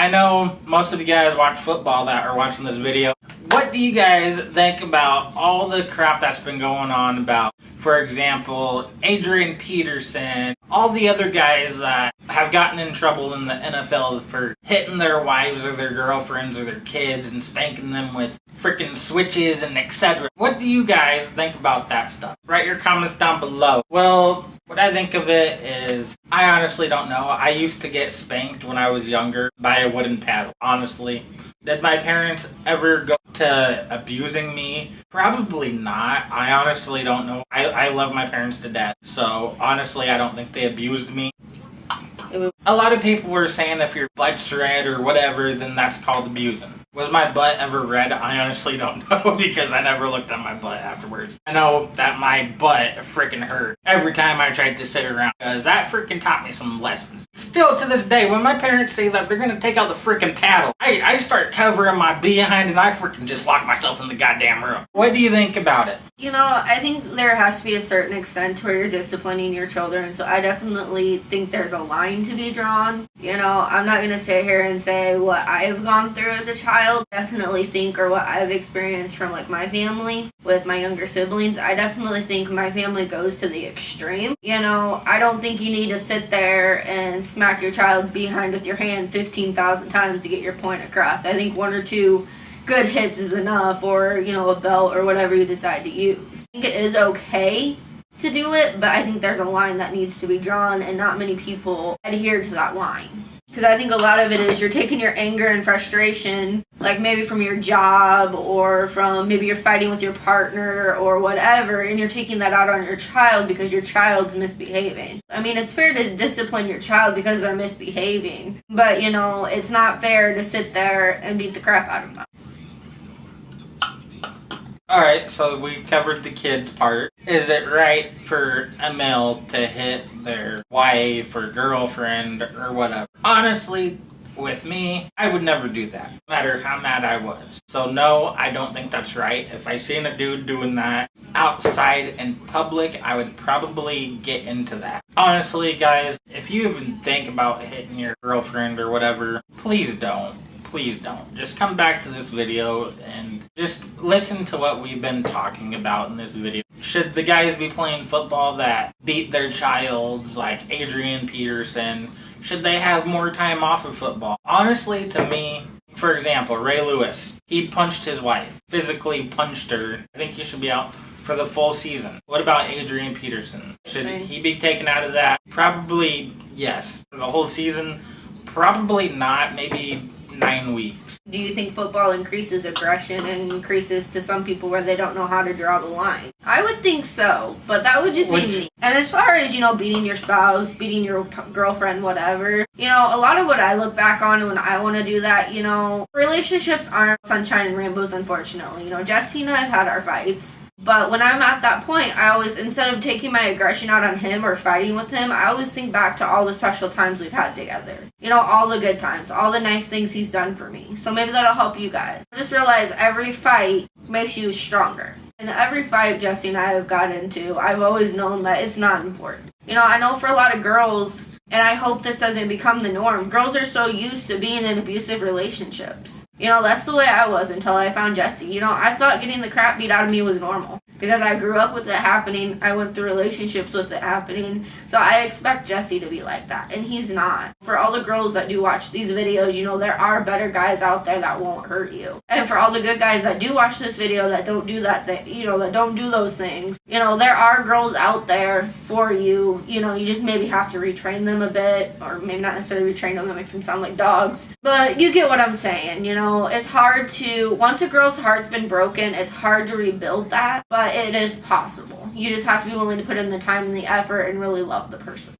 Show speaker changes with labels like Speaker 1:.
Speaker 1: I know most of you guys watch football that are watching this video. What do you guys think about all the crap that's been going on about, for example, Adrian Peterson, all the other guys that have gotten in trouble in the NFL for hitting their wives or their girlfriends or their kids and spanking them with freaking switches and etc. What do you guys think about that stuff? Write your comments down below. Well, what I think of it is, I honestly don't know. I used to get spanked when I was younger by a wooden paddle, honestly. Did my parents ever go to abusing me? Probably not. I honestly don't know. I love my parents to death. So honestly, I don't think they abused me. A lot of people were saying if your butt's red or whatever, then that's called abusing. Was my butt ever red? I honestly don't know because I never looked at my butt afterwards. I know that my butt freaking hurt every time I tried to sit around because that freaking taught me some lessons. Still to this day, when my parents say that they're gonna take out the freaking paddle, I start covering my behind and I freaking just lock myself in the goddamn room. What do you think about it?
Speaker 2: You know, I think there has to be a certain extent to where you're disciplining your children, so I definitely think there's a line to be drawn. You know, I'm not gonna sit here and say what I've gone through as a child. Definitely think, or what I've experienced from like my family with my younger siblings, I definitely think my family goes to the extreme. You know, I don't think you need to sit there and smack your child's behind with your hand 15,000 times to get your point across. I think one or two good hits is enough, or, you know, a belt or whatever you decide to use. I think it is okay to do it, but I think there's a line that needs to be drawn, and not many people adhere to that line. Because I think a lot of it is you're taking your anger and frustration, like maybe from your job or from maybe you're fighting with your partner or whatever, and you're taking that out on your child because your child's misbehaving. I mean, it's fair to discipline your child because they're misbehaving, but, you know, it's not fair to sit there and beat the crap out of them.
Speaker 1: Alright, so we covered the kids part. Is it right for a male to hit their wife or girlfriend or whatever? Honestly, with me, I would never do that, no matter how mad I was. So no, I don't think that's right. If I seen a dude doing that outside in public, I would probably get into that. Honestly, guys, if you even think about hitting your girlfriend or whatever, please don't. Please don't. Just come back to this video and just listen to what we've been talking about in this video. Should the guys be playing football that beat their childs, like Adrian Peterson? Should they have more time off of football? Honestly, to me, for example, Ray Lewis, he punched his wife, physically punched her. I think he should be out for the full season. What about Adrian Peterson? Should he be taken out of that? Probably yes. For the whole season? Probably not. Maybe 9 weeks.
Speaker 2: Do you think football increases aggression and increases to some people where they don't know how to draw the line? I would think so, but that would just be me. And as far as, you know, beating your spouse, beating your girlfriend, whatever, you know, a lot of what I look back on when I want to do that, you know, relationships aren't sunshine and rainbows, unfortunately. You know, Jesse and I have had our fights. But when I'm at that point, I always, instead of taking my aggression out on him or fighting with him, I always think back to all the special times we've had together. You know, all the good times, all the nice things he's done for me. So maybe that'll help you guys. Just realize every fight makes you stronger. And every fight Jesse and I have got into, I've always known that it's not important. You know, I know for a lot of girls, and I hope this doesn't become the norm, girls are so used to being in abusive relationships. You know, that's the way I was until I found Jesse. You know, I thought getting the crap beat out of me was normal. Because I grew up with it happening. I went through relationships with it happening. So I expect Jesse to be like that. And he's not. For all the girls that do watch these videos, you know, there are better guys out there that won't hurt you. And for all the good guys that do watch this video that don't do that thing, you know, that don't do those things, you know, there are girls out there for you. You know, you just maybe have to retrain them a bit. Or maybe not necessarily retrain them. That makes them sound like dogs. But you get what I'm saying, you know. It's hard to, once a girl's heart's been broken, it's hard to rebuild that. But it is possible. You just have to be willing to put in the time and the effort and really love the person.